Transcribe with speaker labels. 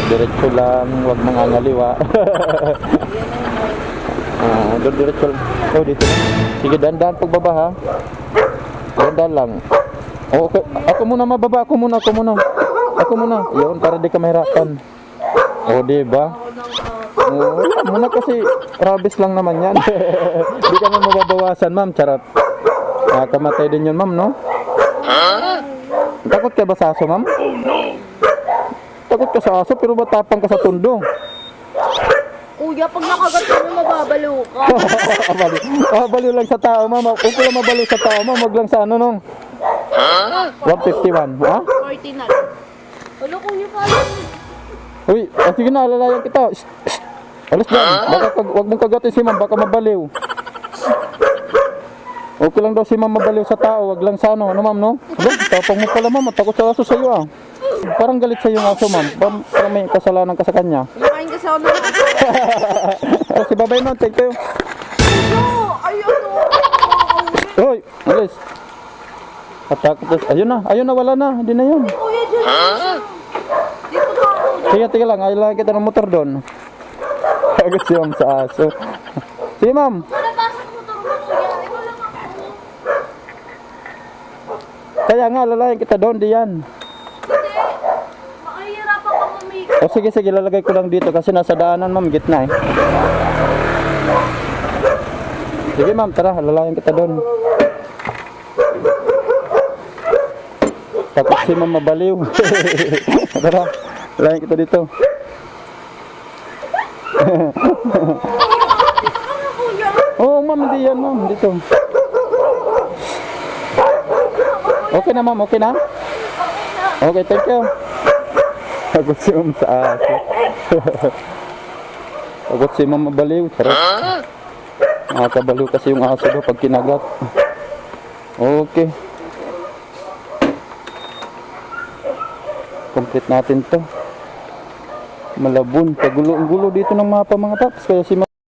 Speaker 1: Diretso lang, wag mangangaliwa. Diretso lang. Oh, dito na. Sige, dandan pagbaba ha. Dandan lang. Oh, okay. Ako muna mababa, ako muna. Ako muna. Yun, para di ka mahirapan. Oh, diba? Oh, wala muna kasi rabies lang naman yan. Di ka na mababawasan, ma'am. Charot. Kamatay din yun, ma'am, no? Takot ka ba sa aso, ma'am? Takot ka sa aso, pero matapang ka sa tundo.
Speaker 2: Kuya, pag nakagat ka mo, mababalo ka.
Speaker 1: Baliw lang sa tao, ma'am. Kung lang mabaliw sa tao, ma'am, wag lang sa ano, nung 151, ha?
Speaker 2: 40 na lang. Ano kung yung pala?
Speaker 1: Uy, sige na, alalayan kita. Shh. Alas dyan, baka wag mong kagatin si ma'am, baka mabaliw. Okay lang daw si ma'am mabaliw sa tao, wag lang sa ano, ma'am, no? Tapang mo pala, ma'am, takot sa aso sa'yo, ah. Parang galit sa'yo yung aso, ma'am. Parang may kasalanan ka sa kanya.
Speaker 2: Lumain ka sa ano.
Speaker 1: Si babay, ma'am, thank you.
Speaker 2: Ayun o.
Speaker 1: Hoy, alis. Atakot. Ayun na, wala na, hindi na yun.
Speaker 2: Kuya, dyan. Dito na ako.
Speaker 1: Sige, tingnan lang, ayaw lang kita ng motor doon. Agad si ma'am sa aso. Sige, ma'am.
Speaker 2: Nabasag mo ito. Kuya, ikaw lang ako.
Speaker 1: Kaya nga, lalayan kita doon, diyan.
Speaker 2: Hindi. Makahihirapan ka mamigil.
Speaker 1: O sige, lalagay ko lang dito kasi nasa daanan, ma'am, gitna eh. Sige, ma'am, tara, lalayan kita doon. Takot si ma'am mabaliw. Tara, lalayan kita dito. Oo, ma'am, hindi yan, ma'am, dito. Okay na, ma'am, okay na? Okay, thank you. Takot si ma'am sa aso. Takot si ma'am mabaliw. Charot. Nakakabaliw kasi yung aso daw pag kinagat. Okay. Complete natin to. Malabon. Pagulo-gulo dito ng mapa mga paps. Kaya si